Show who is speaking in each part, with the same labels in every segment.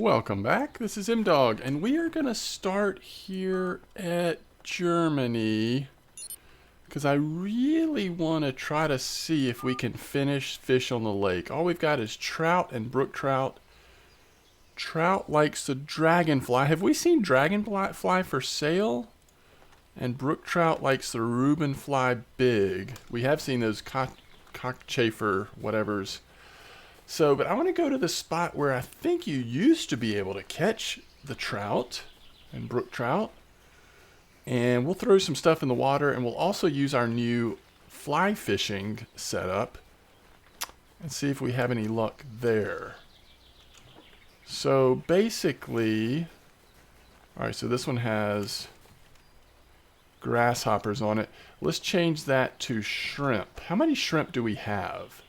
Speaker 1: Welcome back. This is M-Dog, and we are going to start here at Germany because I really want to try to see if we can finish fish on the lake. All we've got is trout and brook trout. Trout likes the dragonfly. Have we seen dragonfly for sale? And brook trout likes the Reuben fly big. We have seen those cockchafer whatevers. So, but I want to go to the spot where I think you used to be able to catch the trout and brook trout. And we'll throw some stuff in the water, and we'll also use our new fly fishing setup and see if we have any luck there. So basically, all right, so this one has grasshoppers on it. Let's change that to shrimp. How many shrimp do we have?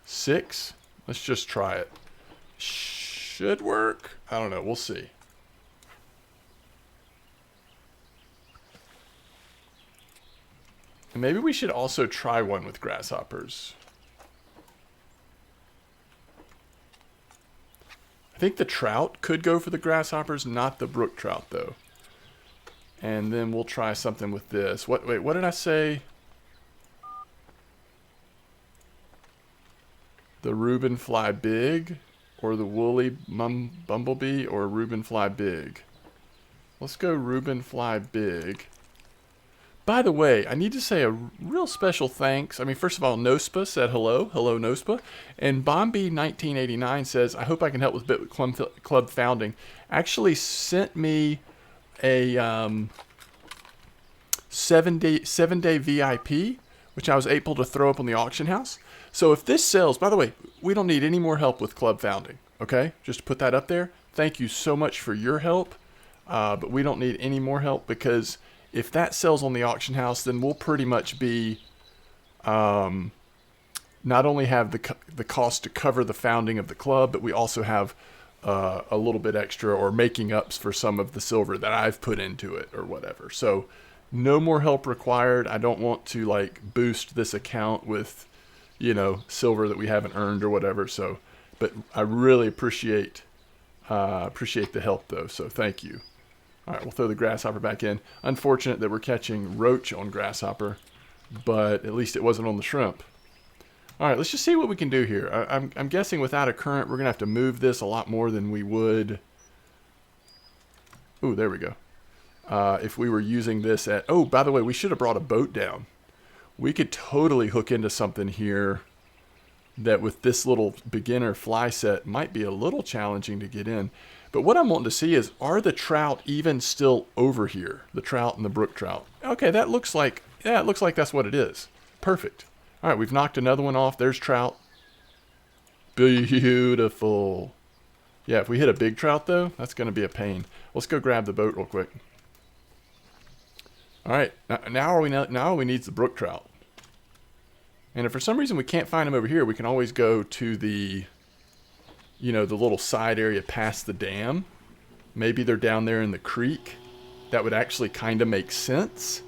Speaker 1: 6? Let's just try it. Should work. I don't know. We'll see. And maybe we should also try one with grasshoppers. I think the trout could go for the grasshoppers, not the brook trout, though. And then we'll try something with this. Wait, what did I say? The Reuben fly big, or the woolly bumblebee, or Reuben fly big. Let's go Reuben fly big. By the way, I need to say a real special thanks. I mean, first of all, Nospa said hello. Hello, Nospa. And Bombi1989 says, I hope I can help with Bit Club founding. Actually sent me a 7-day VIP, which I was able to throw up on the auction house. So if this sells, by the way, we don't need any more help with club founding, okay? Just to put that up there. Thank you so much for your help, but we don't need any more help, because if that sells on the auction house, then we'll pretty much be not only have the cost to cover the founding of the club, but we also have a little bit extra, or making ups for some of the silver that I've put into it or whatever. So no more help required. I don't want to like boost this account with, you know, silver that we haven't earned or whatever. So, but I really appreciate the help though. So thank you. All right, we'll throw the grasshopper back in. Unfortunate that we're catching roach on grasshopper, but at least it wasn't on the shrimp. All right, let's just see what we can do here. I'm guessing without a current, we're gonna have to move this a lot more than we would. Ooh, there we go. If we were using this at, oh, by the way, we should have brought a boat down. We could totally hook into something here that with this little beginner fly set might be a little challenging to get in. But what I'm wanting to see is, are the trout even still over here? The trout and the brook trout. Okay, that looks like, yeah, it looks like that's what it is. Perfect. All right, we've knocked another one off. There's trout. Beautiful. Yeah, if we hit a big trout though, that's going to be a pain. Let's go grab the boat real quick. All right, now all we need is the brook trout. And if for some reason we can't find them over here, we can always go to the, you know, the little side area past the dam. Maybe they're down there in the creek. That would actually kind of make sense.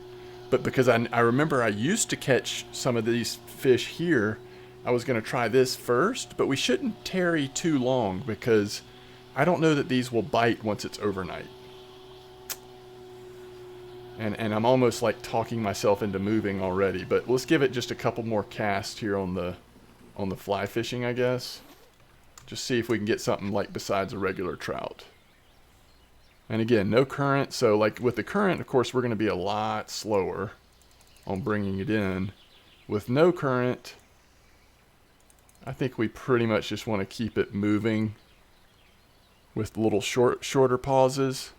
Speaker 1: But because I remember I used to catch some of these fish here, I was going to try this first. But we shouldn't tarry too long, because I don't know that these will bite once it's overnight. And I'm almost like talking myself into moving already, but let's give it just a couple more casts here on the fly fishing, I guess. Just see if we can get something like besides a regular trout. And again, no current, so like with the current, of course, we're going to be a lot slower on bringing it in. With no current, I think we pretty much just want to keep it moving with little shorter pauses.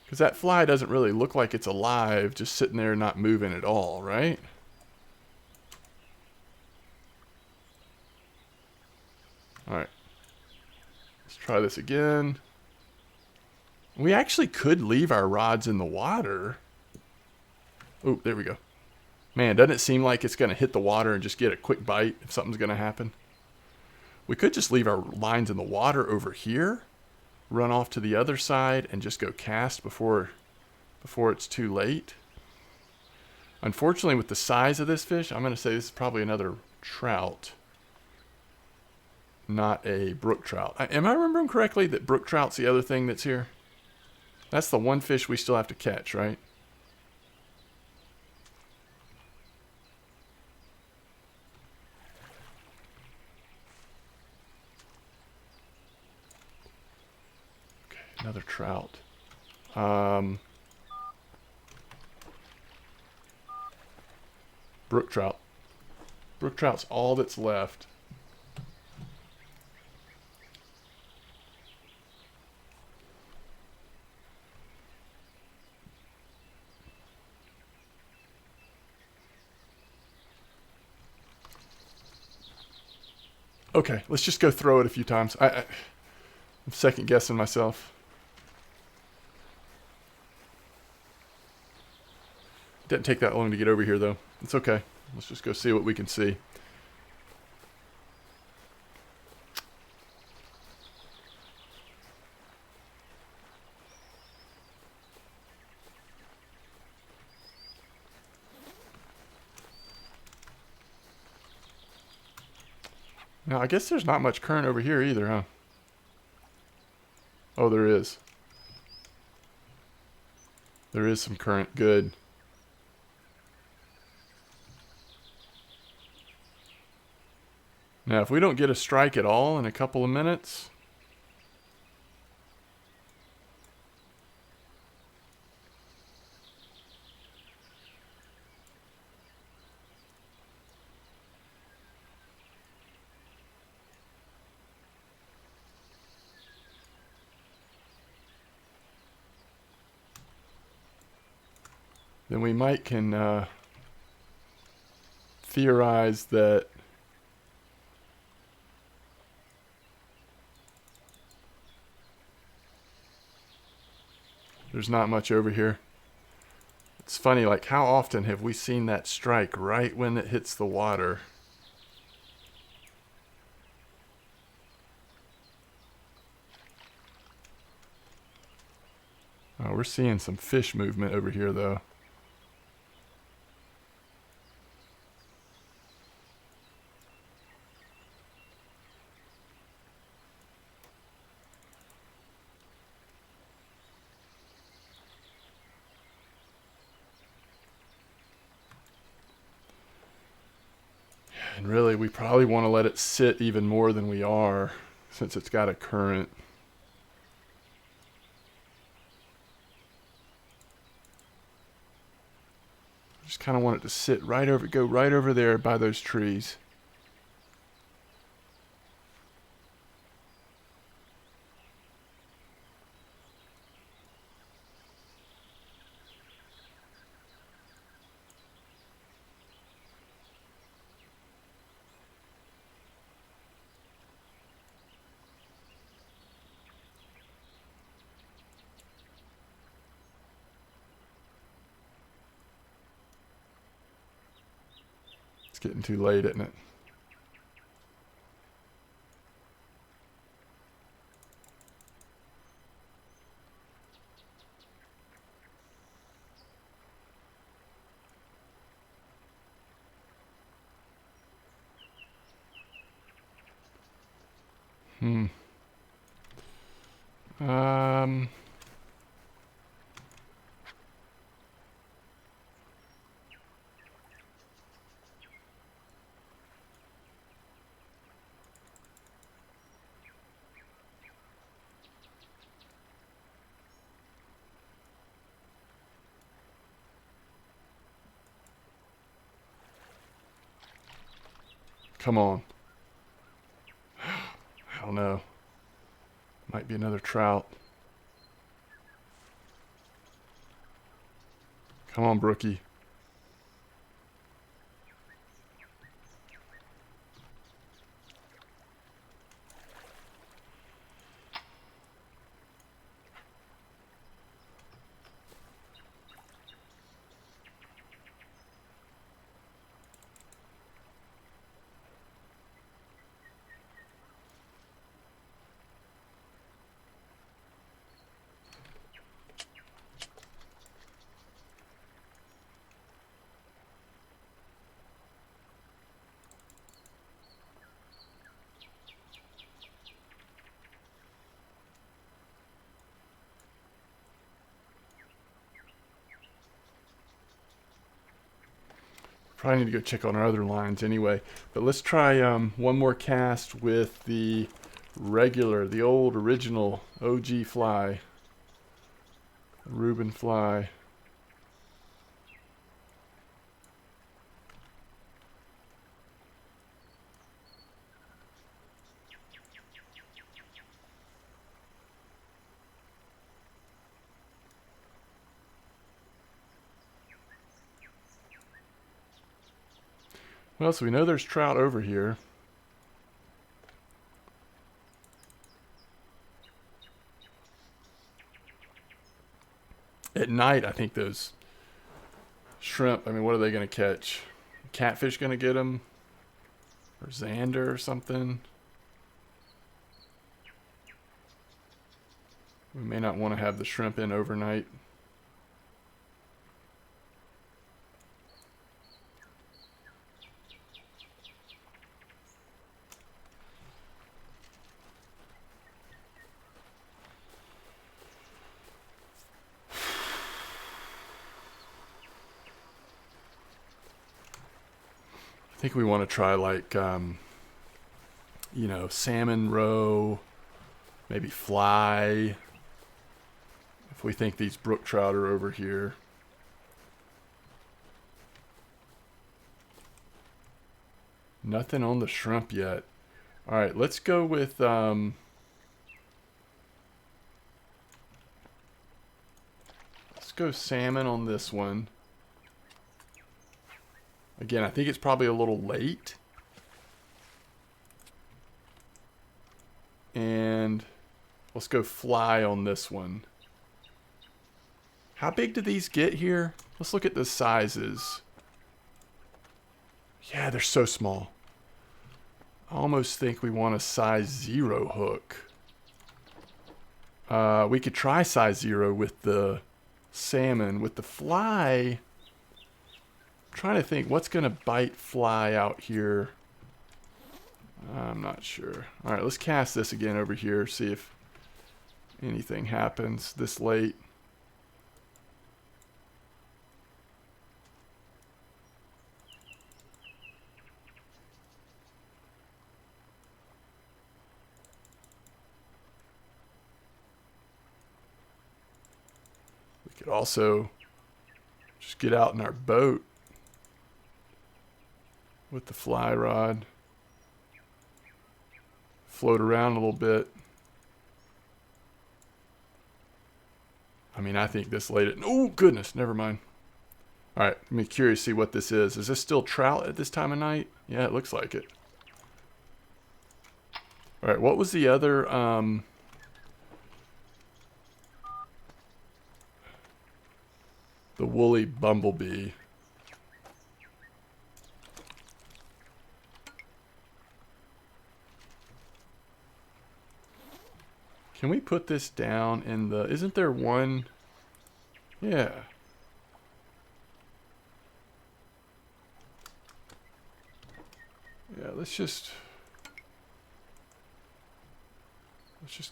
Speaker 1: Because that fly doesn't really look like it's alive, just sitting there not moving at all, right? All right. Let's try this again. We actually could leave our rods in the water. Oh, there we go. Man, doesn't it seem like it's going to hit the water and just get a quick bite if something's going to happen? We could just leave our lines in the water over here, run off to the other side, and just go cast before it's too late. Unfortunately, with the size of this fish, I'm going to say this is probably another trout. not a brook trout. Am I remembering correctly that brook trout's the other thing that's here? That's the one fish we still have to catch, right? Okay, another trout. Brook trout. Brook trout's all that's left. Okay, let's just go throw it a few times. I'm second guessing myself. Didn't take that long to get over here, though. It's okay. Let's just go see what we can see. Now, I guess there's not much current over here either, huh? Oh, there is. There is some current. Good. Now, if we don't get a strike at all in a couple of minutes... then we might can theorize that there's not much over here. It's funny, like, how often have we seen that strike right when it hits the water? Oh, we're seeing some fish movement over here, though. And really, we probably want to let it sit even more than we are, since it's got a current. Just kind of want it to sit right over, go right over there by those trees. It's getting too late, isn't it? Hmm. Um... Come on. I don't know. Might be another trout. Come on, Brookie. Probably need to go check on our other lines anyway. But let's try one more cast with the regular, the old original OG fly. Reuben fly. Well, so we know there's trout over here. At night, I think those shrimp, I mean, what are they going to catch? Catfish going to get them? Or Xander or something? We may not want to have the shrimp in overnight. I think we want to try like, you know, salmon roe, maybe fly. If we think these brook trout are over here. Nothing on the shrimp yet. All right, let's go with, let's go salmon on this one. Again, I think it's probably a little late. And let's go fly on this one. How big do these get here? Let's look at the sizes. Yeah, they're so small. I almost think we want a size 0 hook. We could try size 0 with the salmon. With the fly, I'm trying to think what's going to bite fly out here. I'm not sure. All right, let's cast this again over here, see if anything happens this late. We could also just get out in our boat with the fly rod. Float around a little bit. I mean, I think this late at... Oh, goodness, never mind. All right, I'm curious to see what this is. Is this still trout at this time of night? Yeah, it looks like it. All right, what was the other... the woolly bumblebee. Can we put this down in the... Isn't there one... Yeah. Yeah, let's just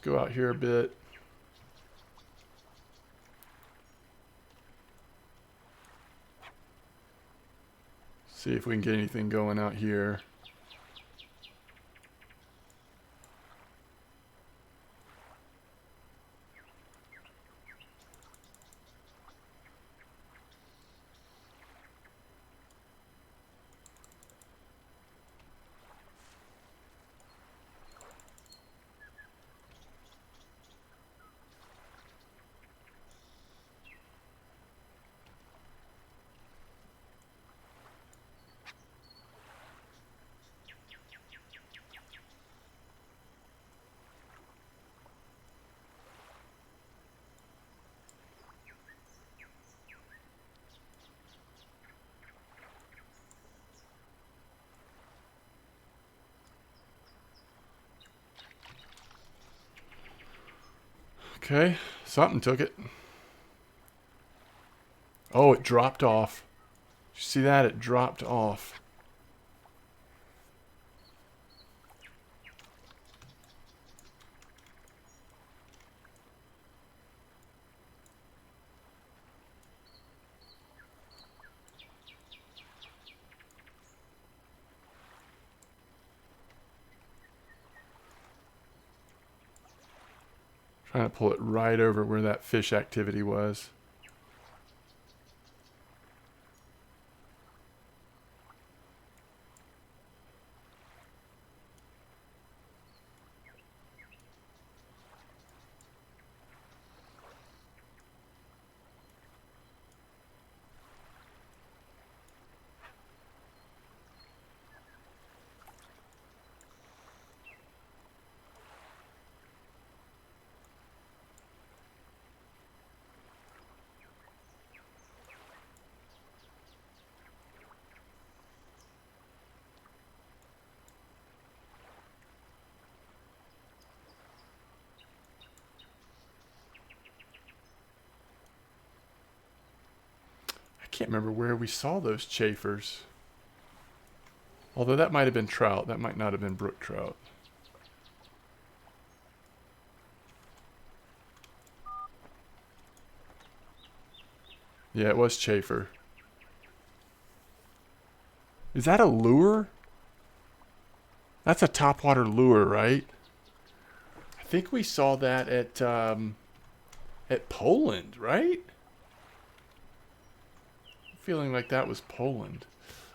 Speaker 1: go out here a bit. See if we can get anything going out here. Okay, something took it. Oh, it dropped off. Did you see that? It dropped off. Trying to pull it right over where that fish activity was. I can't remember where we saw those chafers. Although that might have been trout. That might not have been brook trout. Yeah, it was chafer. Is that a lure? That's a topwater lure, right? I think we saw that at Poland, right? Feeling like that was Poland.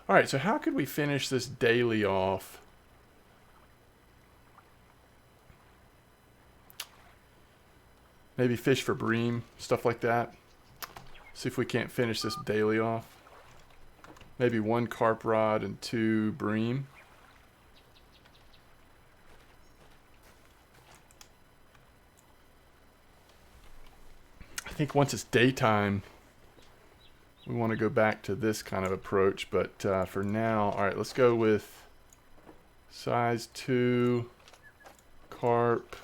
Speaker 1: All right, so how could we finish this daily off? Maybe fish for bream, stuff like that. See if we can't finish this daily off. Maybe 1 carp rod and 2 bream. I think once it's daytime, we want to go back to this kind of approach, but for now, all right, let's go with size 2 carp.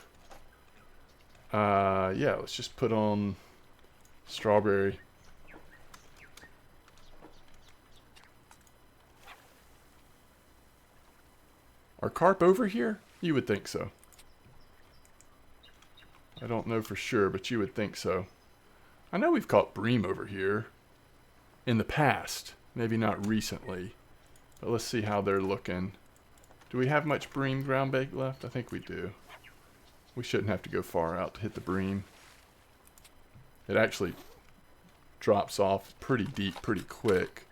Speaker 1: Yeah, let's just put on strawberry. Are carp over here? You would think so. I don't know for sure, but you would think so. I know we've caught bream over here in the past, maybe not recently, but let's see how they're looking. Do we have much bream ground bait left? I think we do. We shouldn't have to go far out to hit the bream. It actually drops off pretty deep pretty quick.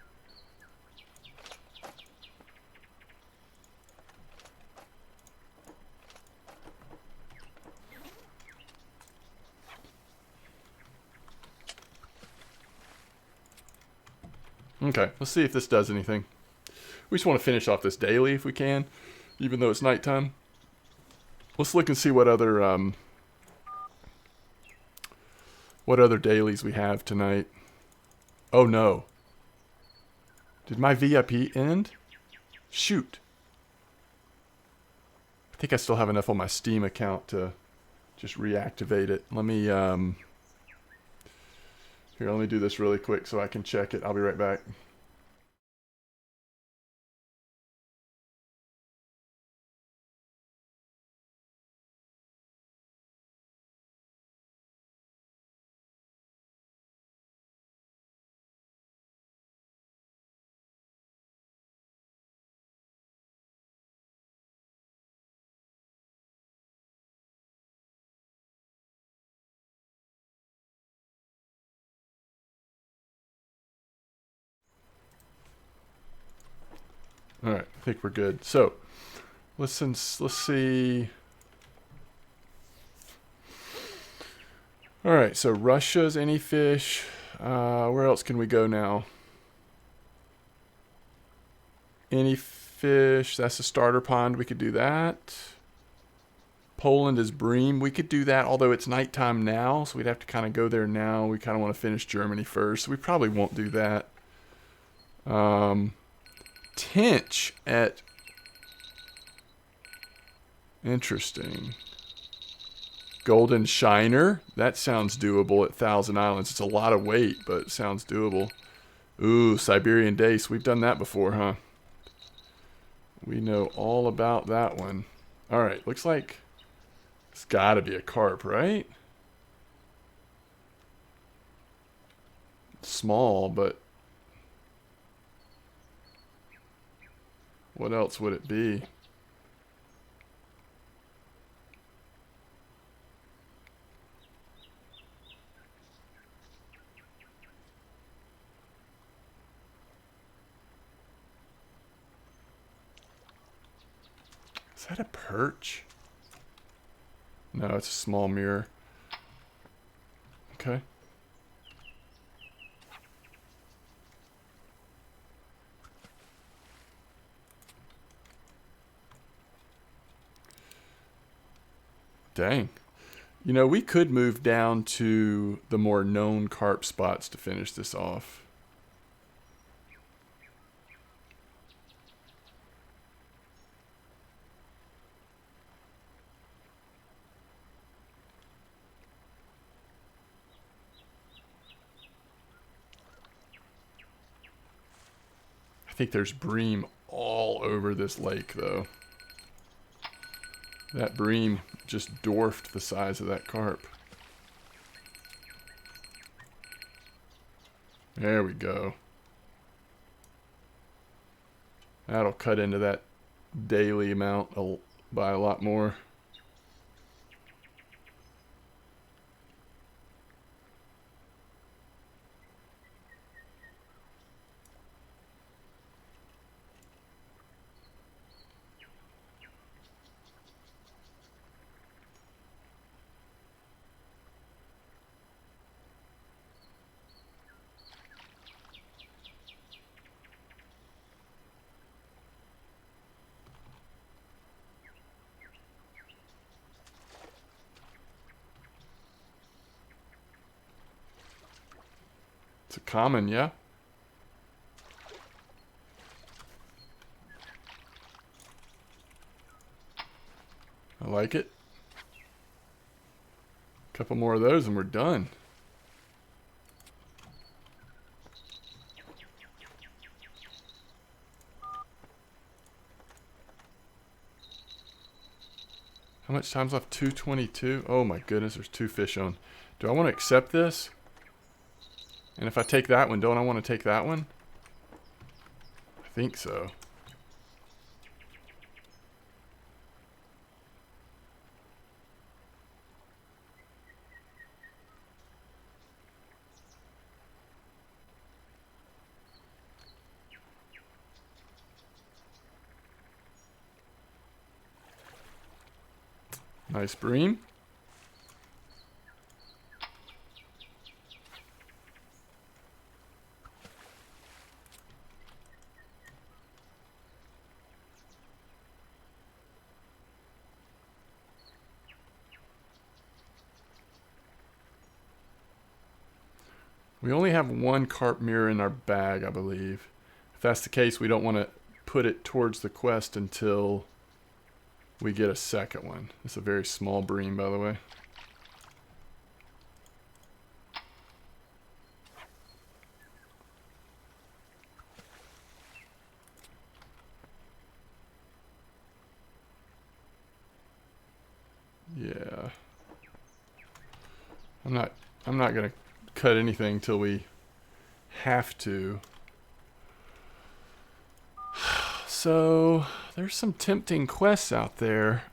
Speaker 1: Okay, let's see if this does anything. We just want to finish off this daily if we can, even though it's nighttime. Let's look and see what other dailies we have tonight. Oh no. Did my VIP end? Shoot. I think I still have enough on my Steam account to just reactivate it. Let me here, let me do this really quick so I can check it. I'll be right back. All right, I think we're good. So, let's see. All right, so Russia's any fish. Where else can we go now? Any fish. That's a starter pond. We could do that. Poland is bream. We could do that, although it's nighttime now, so we'd have to kind of go there now. We kind of want to finish Germany first. We probably won't do that. Tench at... Interesting. Golden Shiner. That sounds doable at Thousand Islands. It's a lot of weight, but it sounds doable. Ooh, Siberian Dace. We've done that before, huh? We know all about that one. Alright, looks like it's got to be a carp, right? Small, but what else would it be? Is that a perch? No, it's a small mirror. Okay. Dang. You know, we could move down to the more known carp spots to finish this off. I think there's bream all over this lake, though. That bream just dwarfed the size of that carp. There we go. That'll cut into that daily amount by a lot more. It's a common, yeah? I like it. A couple more of those and we're done. How much time's left? 222. Oh my goodness, there's 2 fish on. Do I want to accept this? And if I take that one, don't I want to take that one? I think so. Nice bream. We only have one carp mirror in our bag, I believe. If that's the case, we don't want to put it towards the quest until we get a second one. It's a very small bream, by the way. Yeah. I'm not gonna cut anything till we have to. So there's some tempting quests out there.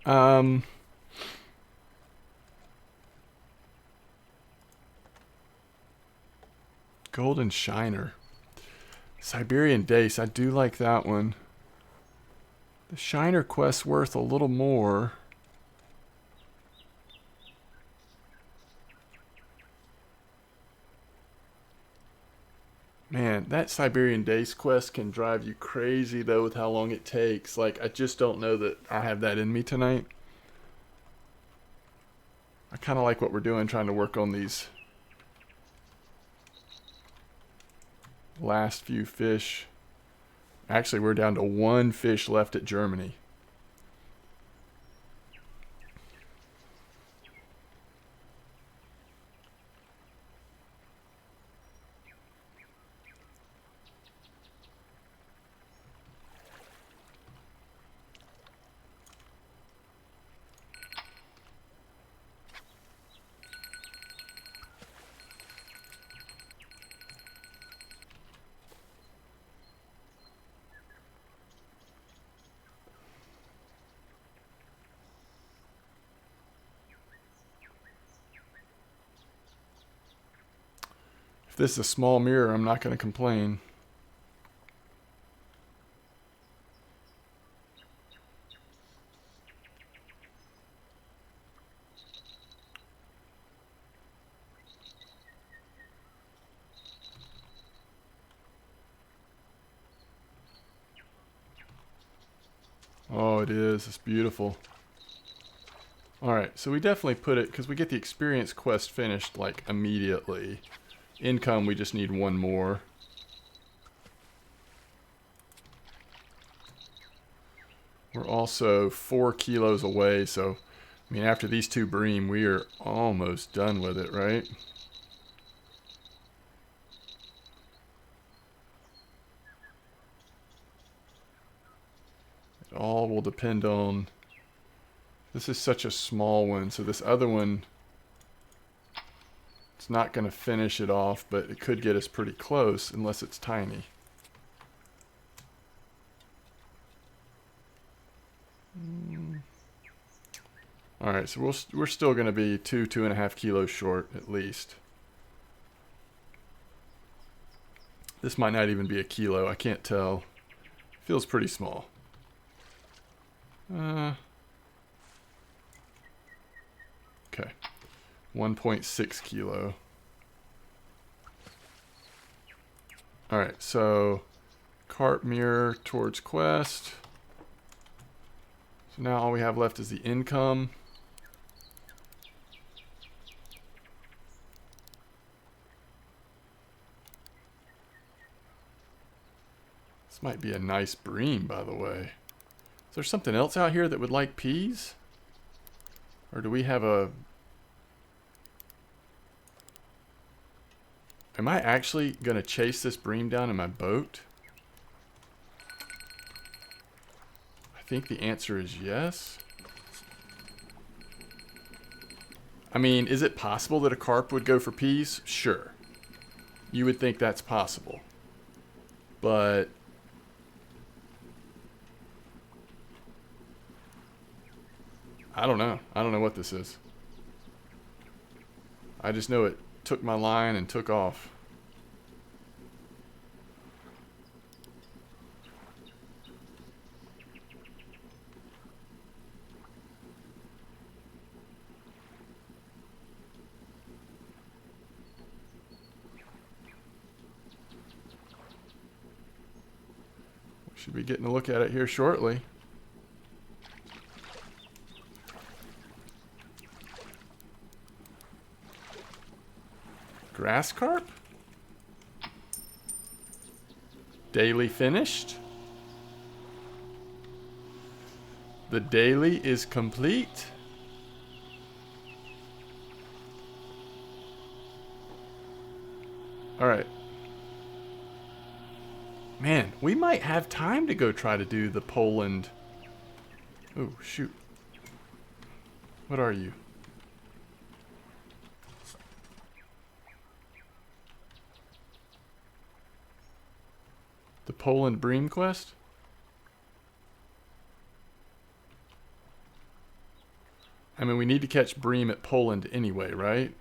Speaker 1: Golden Shiner. Siberian Dace. I do like that one. The Shiner quest's worth a little more. Man, that Siberian Dace quest can drive you crazy, though, with how long it takes. Like, I just don't know that I have that in me tonight. I kind of like what we're doing, trying to work on these last few fish. Actually, we're down to 1 fish left at Germany. If this is a small mirror, I'm not going to complain. Oh, it is. It's beautiful. Alright, so we definitely put it, because we get the experience quest finished, like, immediately. Income, we just need one more. We're also 4 kilos away, so, I mean, after these 2 bream, we are almost done with it, right? It all will depend on... This is such a small one, so this other one, it's not going to finish it off, but it could get us pretty close, unless it's tiny. Alright, so we're still going to be 2.5 kilos short, at least. This might not even be a kilo, I can't tell. Feels pretty small. Okay. 1.6 kilo. Alright, so cart mirror towards quest. So now all we have left is the income. This might be a nice bream, by the way. Is there something else out here that would like peas? Or do we have a... Am I actually going to chase this bream down in my boat? I think the answer is yes. I mean, is it possible that a carp would go for peas? Sure. You would think that's possible. But... I don't know. I don't know what this is. I just know it took my line and took off. We should be getting a look at it here shortly. Grass carp? Daily finished. The daily is complete. Alright. Man, we might have time to go try to do the Poland. Oh, shoot. What are you? The Poland Bream quest? I mean, we need to catch bream at Poland anyway, right?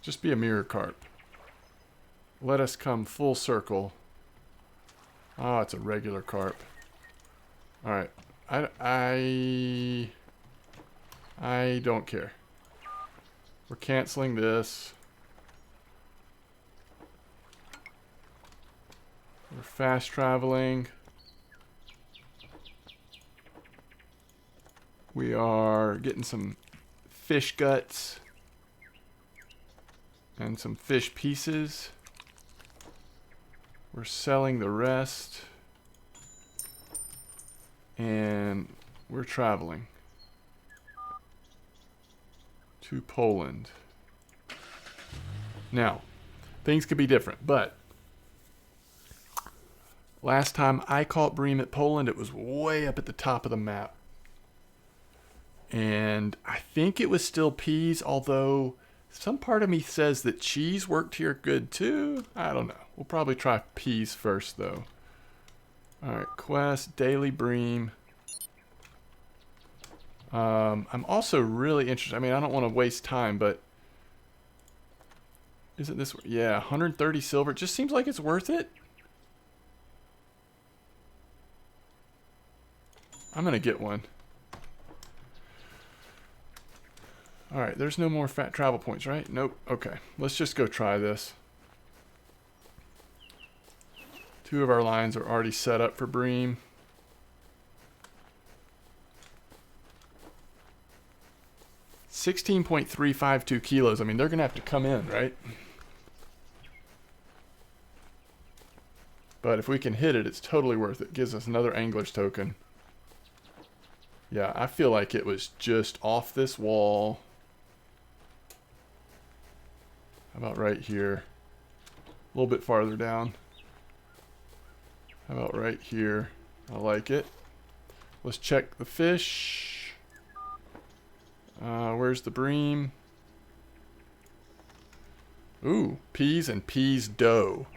Speaker 1: Just be a mirror carp. Let us come full circle. Oh, it's a regular carp. Alright. I don't care. We're canceling this. We're fast traveling. We are getting some fish guts. And some fish pieces. We're selling the rest. And we're traveling to Poland. Now, things could be different, but last time I caught bream at Poland, it was way up at the top of the map. And I think it was still peas, although some part of me says that cheese worked here good too. I don't know. We'll probably try peas first though. Alright, quest, daily bream. I'm also really interested. I mean, I don't want to waste time, but Isn't this... Yeah, 130 silver. It just seems like it's worth it. I'm going to get one. Alright, there's no more fat travel points, right? Nope. Okay, let's just go try this. 2 of our lines are already set up for bream. $16.352 kilos. I mean, they're going to have to come in, right? But if we can hit it, it's totally worth it. Gives us another angler's token. Yeah, I feel like it was just off this wall. How about right here? A little bit farther down. How about right here? I like it. Let's check the fish. Where's the bream? Ooh, peas and peas dough.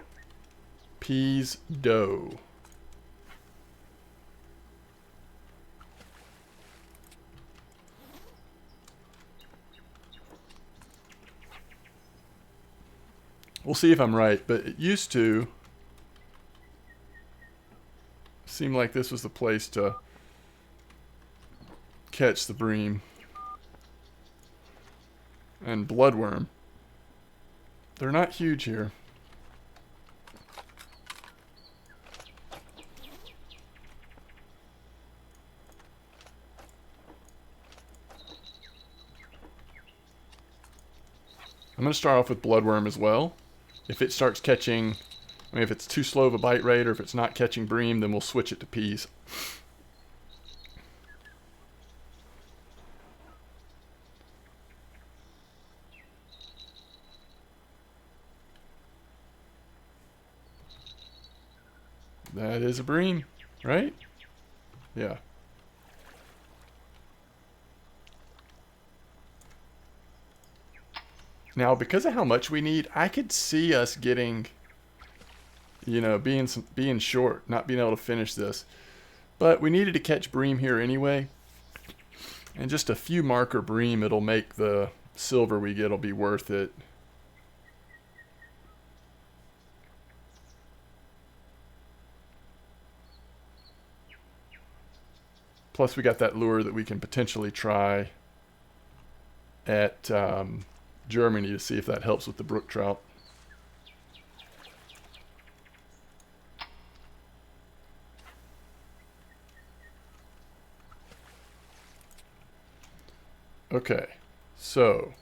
Speaker 1: Peas dough. We'll see if I'm right, but it used to seem like this was the place to catch the bream. And bloodworm. They're not huge here. I'm going to start off with bloodworm as well. If it starts catching, I mean, if it's too slow of a bite rate or if it's not catching bream, then we'll switch it to peas. That is a bream, right? Yeah. Now, because of how much we need, I could see us getting, you know, being short, not being able to finish this. But we needed to catch bream here anyway. And just a few marker bream, it'll make the silver we get will be worth it. Plus, we got that lure that we can potentially try at Germany to see if that helps with the brook trout. Okay, so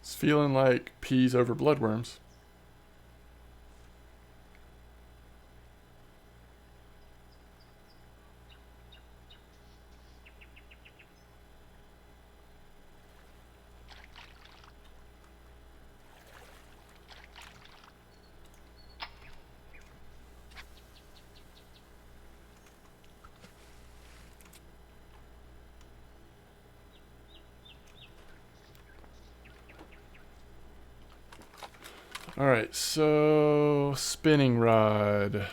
Speaker 1: it's feeling like peas over bloodworms. Alright, so spinning rod.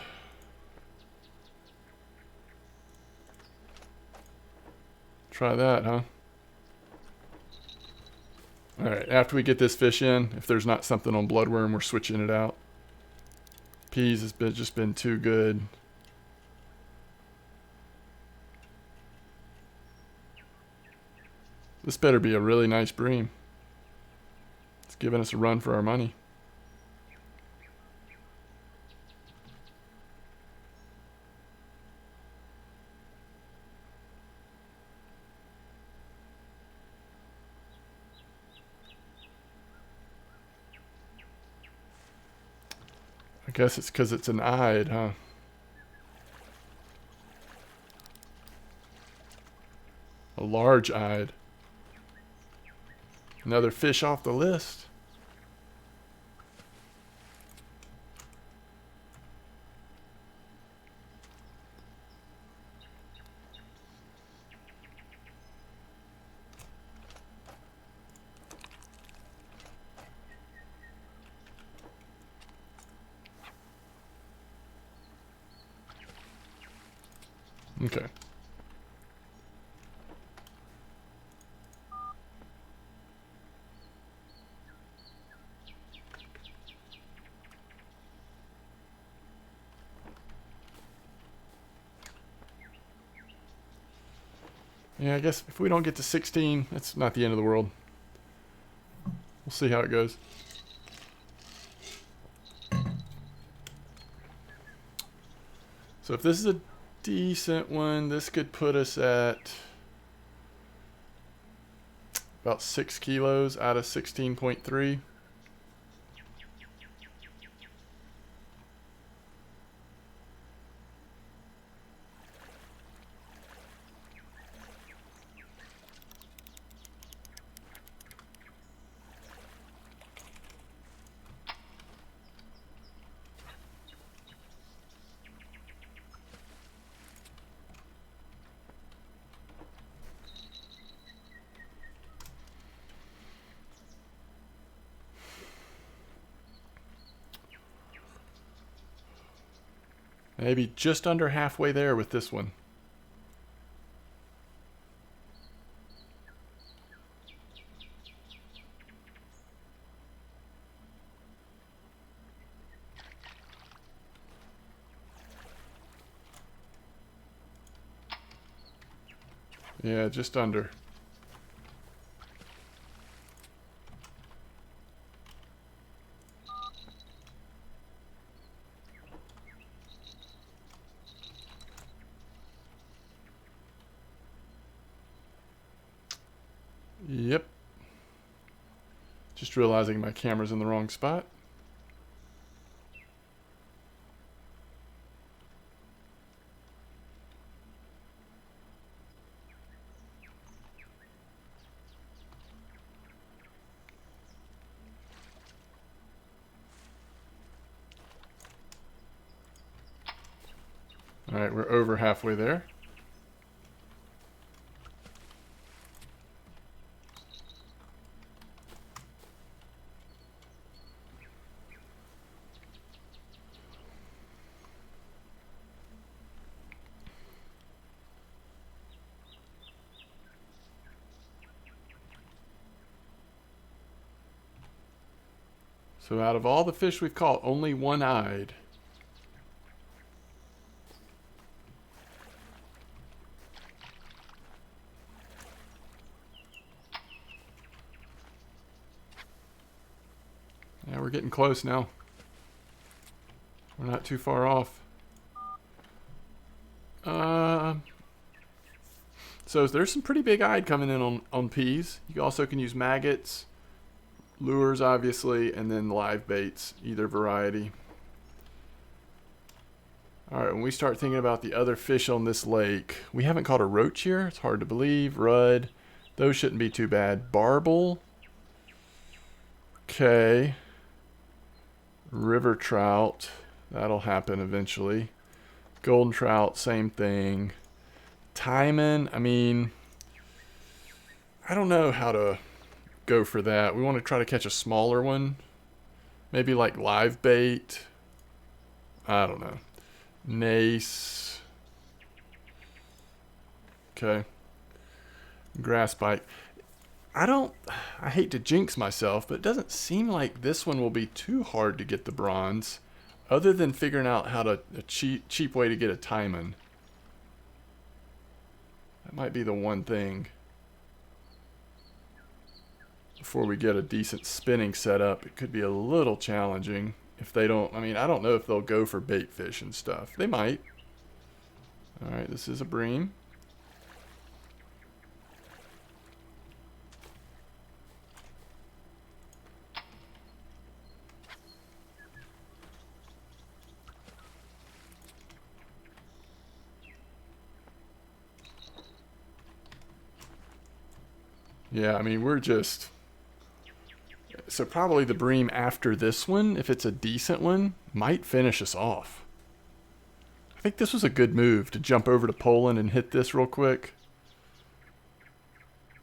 Speaker 1: Try that, huh? Alright, after we get this fish in, if there's not something on bloodworm, we're switching it out. Peas has just been too good. This better be a really nice bream. It's giving us a run for our money. I guess it's because it's an eyed, huh? A large eyed. Another fish off the list. Okay. Yeah, I guess if we don't get to 16, that's not the end of the world. We'll see how it goes. So if this is a decent one, this could put us at about 6 kilos out of 16.3. Maybe just under halfway there with this one. Yeah, just under. Yep. Just realizing my camera's in the wrong spot. All right, we're over halfway there. So out of all the fish we've caught, only one-eyed. Yeah, we're getting close now. We're not too far off. So there's some pretty big eyed coming in on peas. You also can use maggots, lures obviously, and then live baits, either variety. Alright, when we start thinking about the other fish on this lake, we haven't caught a roach here. It's hard to believe. Rudd. Those shouldn't be too bad. Barbel. Okay. River trout. That'll happen eventually. Golden trout, same thing. Taimen, I mean, I don't know how to go for that. We want to try to catch a smaller one. Maybe like live bait. I don't know. Nace. Okay. Grass bite. I hate to jinx myself, but it doesn't seem like this one will be too hard to get the bronze, other than figuring out how to a cheap way to get a taimen. That might be the one thing before we get a decent spinning setup. It could be a little challenging if they don't. I mean, I don't know if they'll go for bait fish and stuff. They might. All right, this is a bream. Yeah, I mean, we're just So probably the bream after this one, if it's a decent one, might finish us off. I think this was a good move to jump over to Poland and hit this real quick.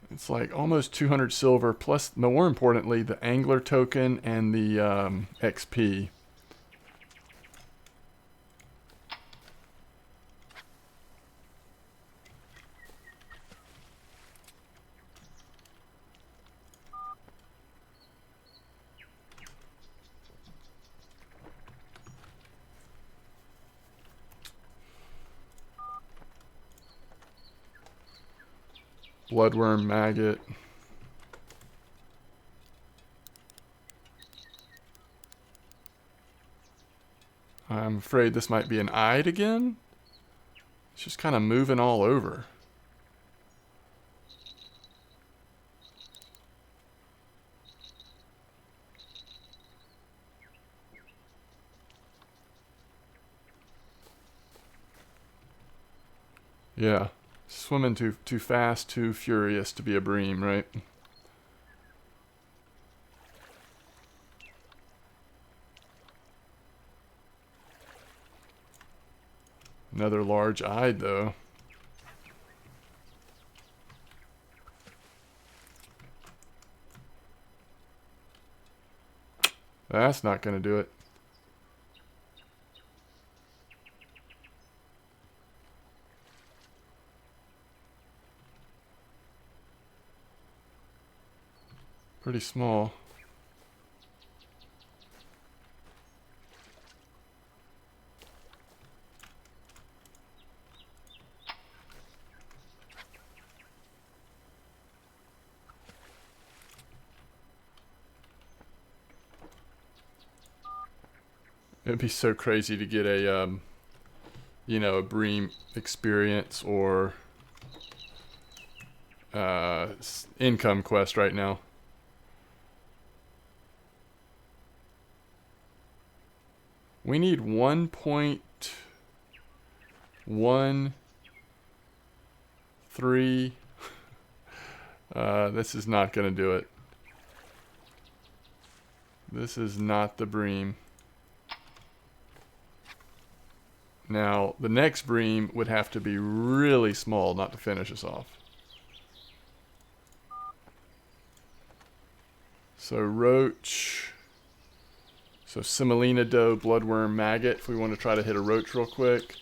Speaker 1: It's like almost 200 silver, plus, more importantly, the angler token and the XP. Bloodworm maggot. I'm afraid this might be an eyed again. It's just kind of moving all over. Yeah. Swimming too fast, too furious to be a bream, right? Another large eyed, though. That's not going to do it. Pretty small. It'd be so crazy to get a, you know, a bream experience or income quest right now. We need 1.13. This is not going to do it. This is not the bream. Now, the next bream would have to be really small not to finish us off. So, roach. So, semolina doe, bloodworm, maggot, if we want to try to hit a roach real quick.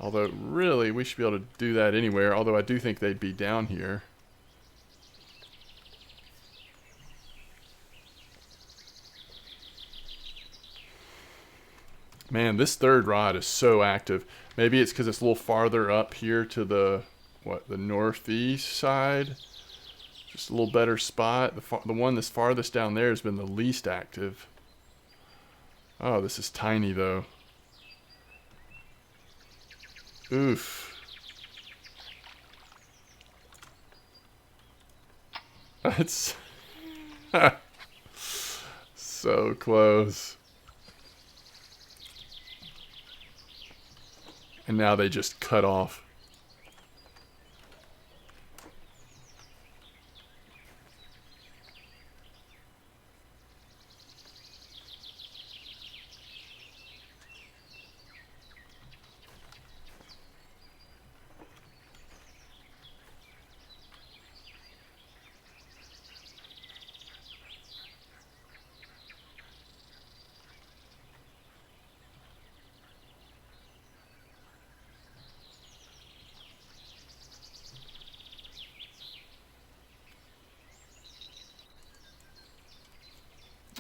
Speaker 1: Although, really, we should be able to do that anywhere. Although, I do think they'd be down here. Man, this third rod is so active. Maybe it's because it's a little farther up here to the, the northeast side. Just a little better spot. The one that's farthest down there has been the least active. Oh, this is tiny, though. Oof. That's so close. And now they just cut off.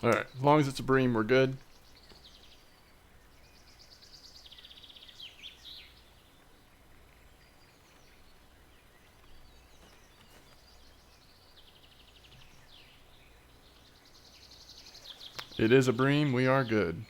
Speaker 1: Alright, as long as it's a bream, we're good. It is a bream, we are good.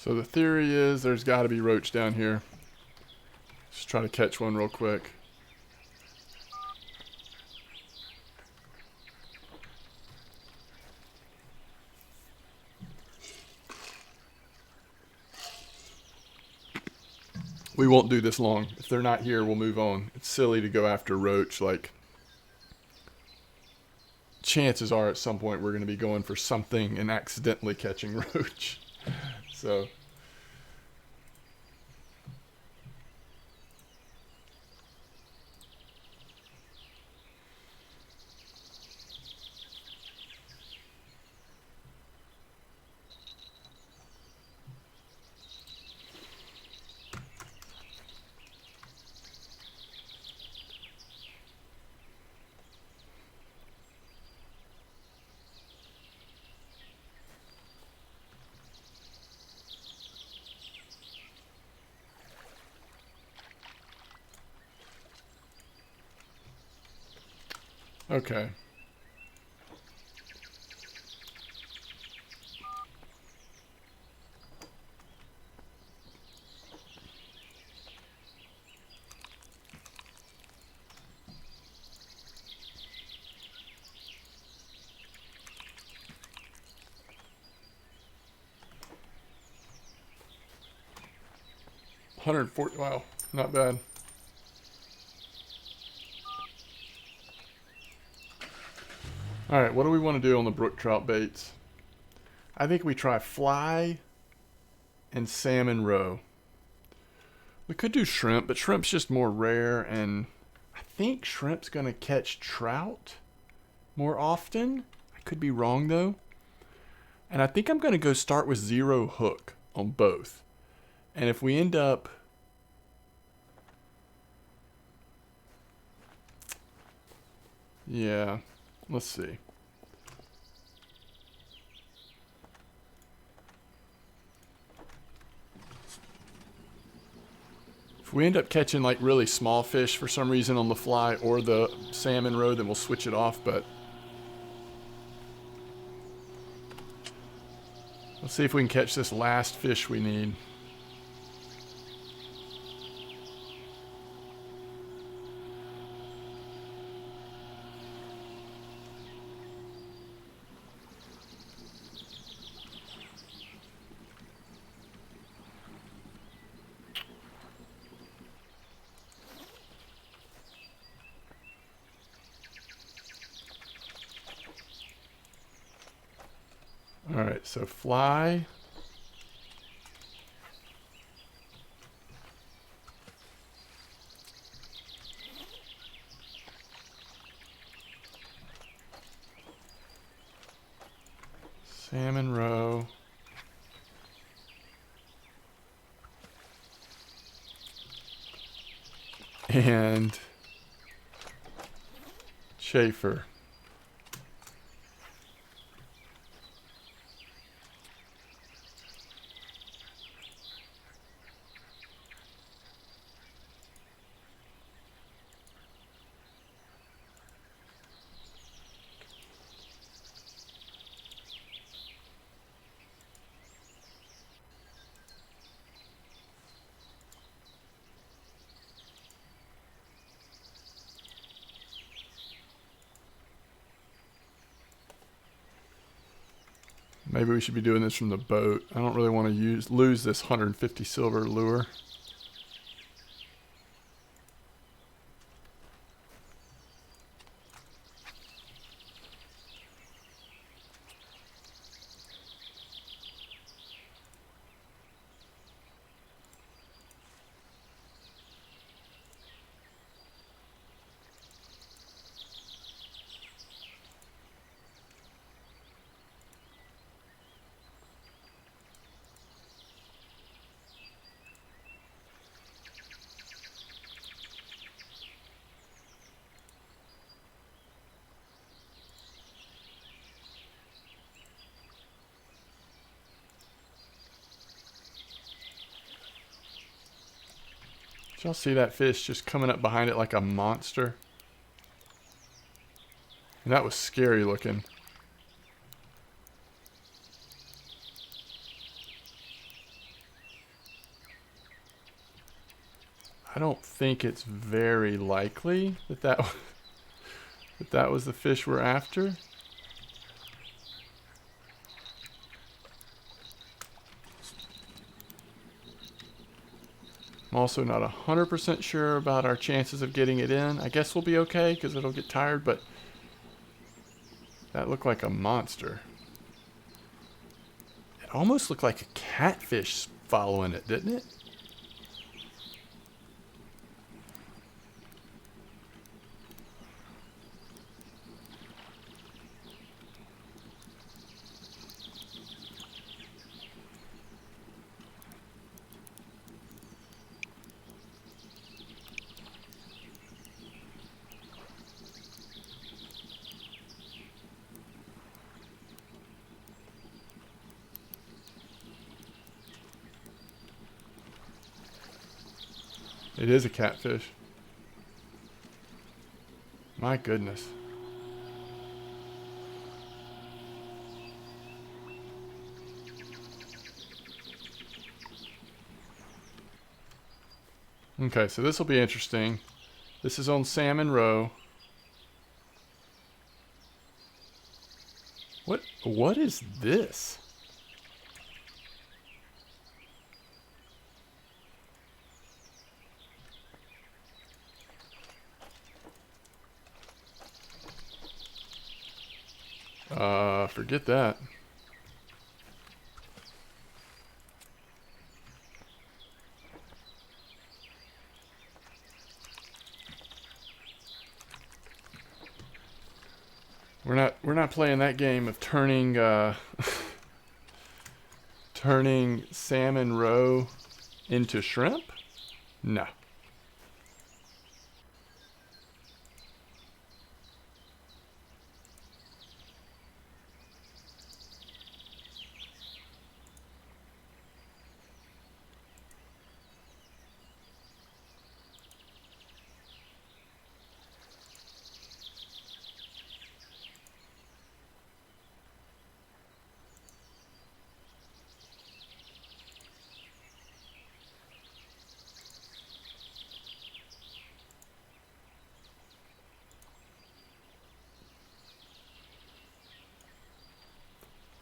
Speaker 1: So the theory is there's got to be roach down here. Just try to catch one real quick. We won't do this long. If they're not here, we'll move on. It's silly to go after roach. Like, chances are at some point we're going to be going for something and accidentally catching roach. So, okay. $140. Wow, not bad. All right, what do we want to do on the brook trout baits? I think we try fly and salmon roe. We could do shrimp, but shrimp's just more rare, and I think shrimp's going to catch trout more often. I could be wrong, though. And I think I'm going to go start with 0 hook on both. And if we end up... Yeah, let's see. If we end up catching like really small fish for some reason on the fly or the salmon roe, then we'll switch it off, but let's see if we can catch this last fish we need. All right, so fly. Salmon roe. And chafer. Maybe we should be doing this from the boat. I don't really want to lose this 150 silver lure. Did y'all see that fish just coming up behind it like a monster? And that was scary looking. I don't think it's very likely that that was the fish we're after. I'm also not 100% sure about our chances of getting it in. I guess we'll be okay because it'll get tired, but that looked like a monster. It almost looked like a catfish following it, didn't it? It is a catfish. My goodness. Okay, so this will be interesting. This is on Salmon Row. What is this? Forget that. We're not playing that game of turning turning Salmon Row into shrimp? No.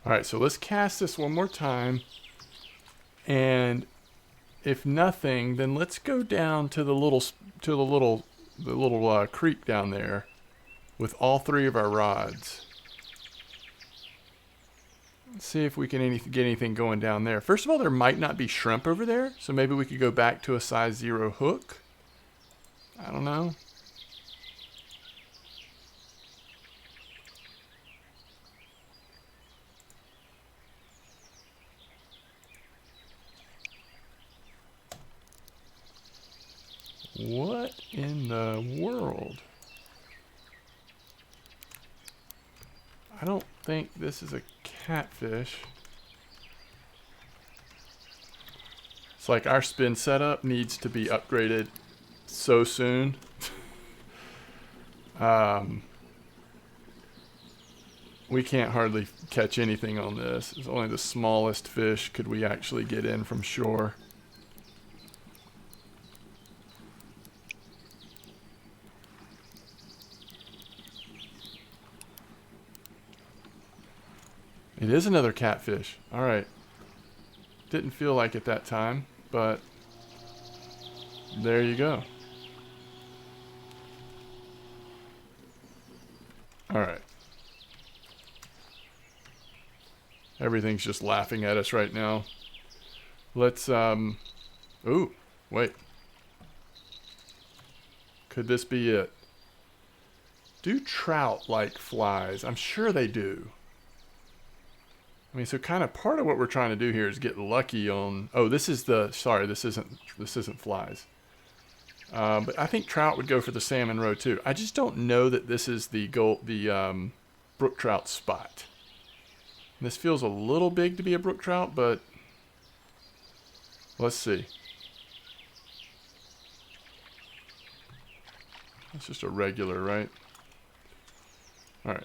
Speaker 1: All right, so let's cast this one more time. And if nothing, then let's go down to the little creek down there with all three of our rods. Let's see if we can get anything going down there. First of all, there might not be shrimp over there, so maybe we could go back to a size 0 hook. I don't know. What in the world? I don't think this is a catfish. It's like our spin setup needs to be upgraded so soon. We can't hardly catch anything on this. It's only the smallest fish could we actually get in from shore. It is another catfish. All right. Didn't feel like it that time, but there you go. All right. Everything's just laughing at us right now. Let's, ooh, wait. Could this be it? Do trout like flies? I'm sure they do. I mean, so kind of part of what we're trying to do here is get lucky on... Oh, this is the... Sorry, this isn't flies. But I think trout would go for the Salmon Row too. I just don't know that this is the Brook Trout spot. And this feels a little big to be a Brook Trout, but let's see. That's just a regular, right? All right.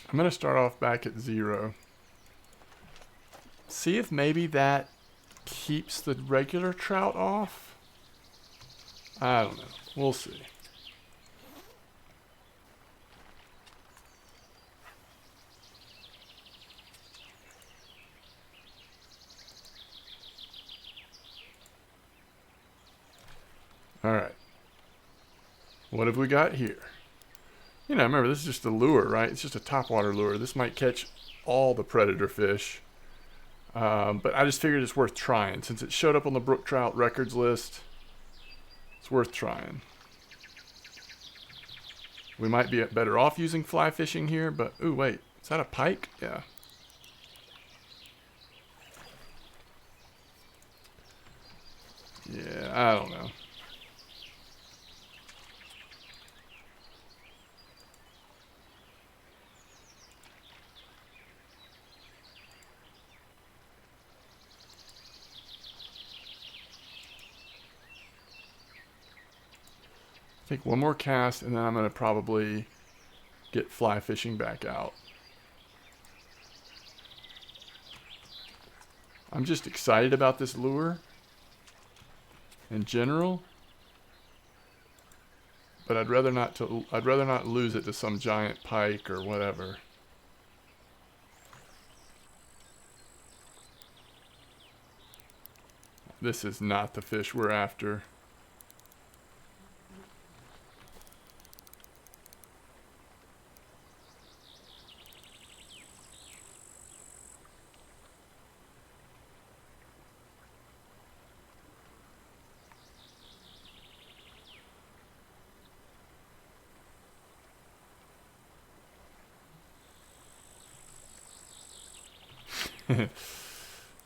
Speaker 1: I'm going to start off back at 0. See if maybe that keeps the regular trout off. I don't know. We'll see. All right. What have we got here? You know, remember, this is just a lure, right? It's just a topwater lure. This might catch all the predator fish. But I just figured it's worth trying. Since it showed up on the Brook Trout records list, it's worth trying. We might be better off using fly fishing here, but... Ooh, wait. Is that a pike? Yeah. Yeah, I don't know. Take one more cast, and then I'm going to probably get fly fishing back out. I'm just excited about this lure in general, but I'd rather not lose it to some giant pike or whatever. This is not the fish we're after.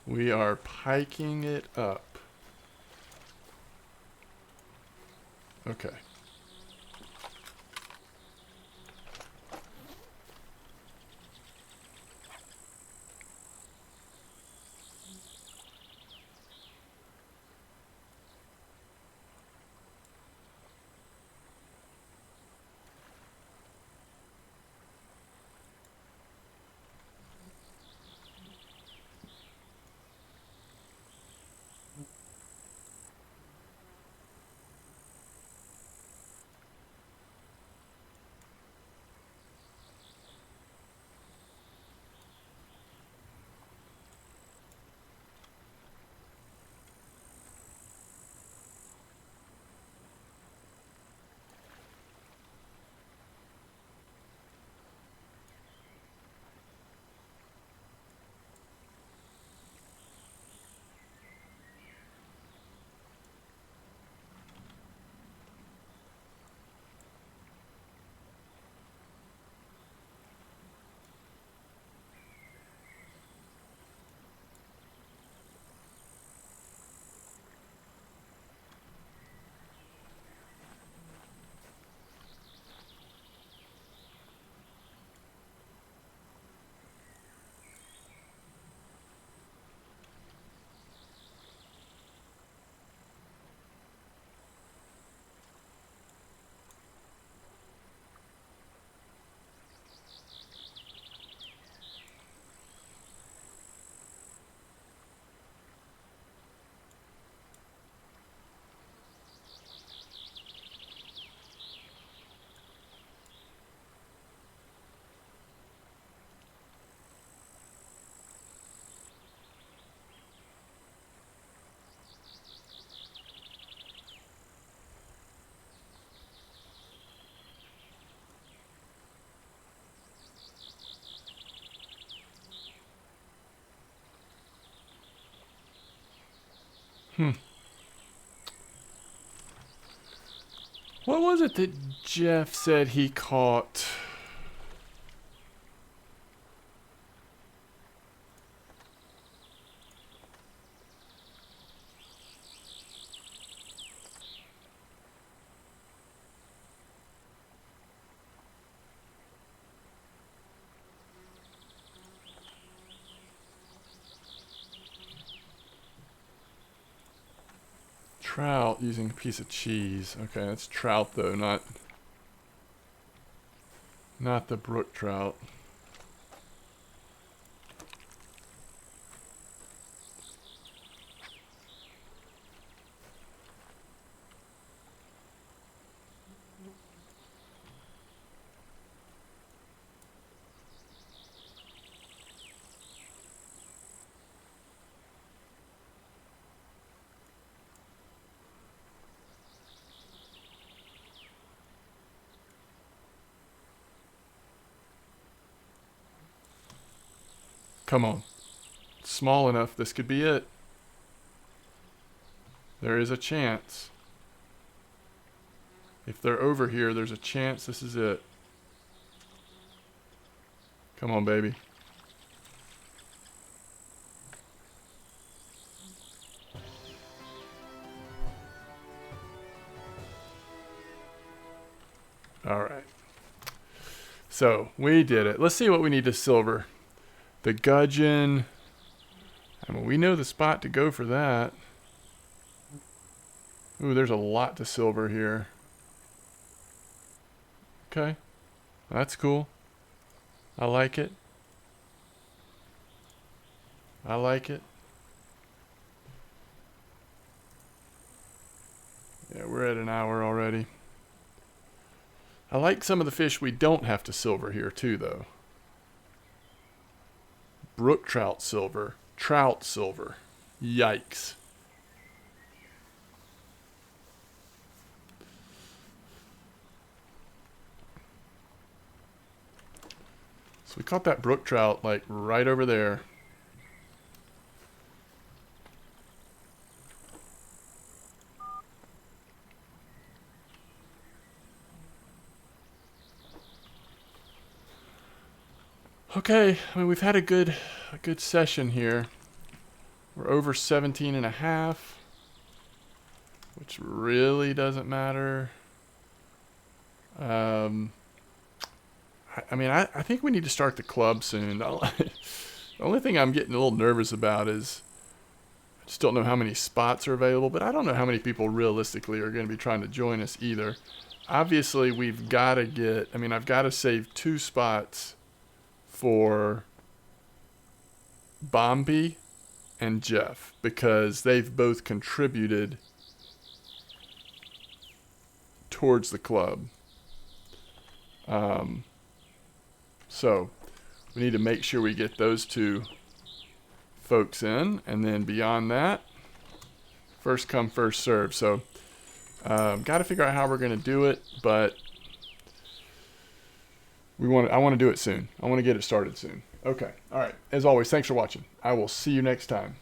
Speaker 1: We are piking it up. Okay. What was it that Jeff said he caught? Trout using a piece of cheese. Okay, that's trout though, not the brook trout. Come on. It's small enough. This could be it. There is a chance. If they're over here, there's a chance this is it. Come on, baby. All right. So we did it. Let's see what we need to silver. The gudgeon. I mean, we know the spot to go for that. Ooh, there's a lot to silver here. Okay. That's cool. I like it. I like it. Yeah, we're at an hour already. I like some of the fish we don't have to silver here too, though. Brook trout silver. Trout silver. Yikes. So we caught that brook trout like right over there. Okay, I mean, we've had a good session here. We're over 17 and a half, which really doesn't matter. I mean, I think we need to start the club soon. The only thing I'm getting a little nervous about is I just don't know how many spots are available, but I don't know how many people realistically are going to be trying to join us either. Obviously, we've got to get, I mean, I've got to save 2 spots for Bombi and Jeff because they've both contributed towards the club. So we need to make sure we get those 2 folks in, and then beyond that, first come, first serve. So got to figure out how we're going to do it, but I want to do it soon. I want to get it started soon. Okay. All right. As always, thanks for watching. I will see you next time.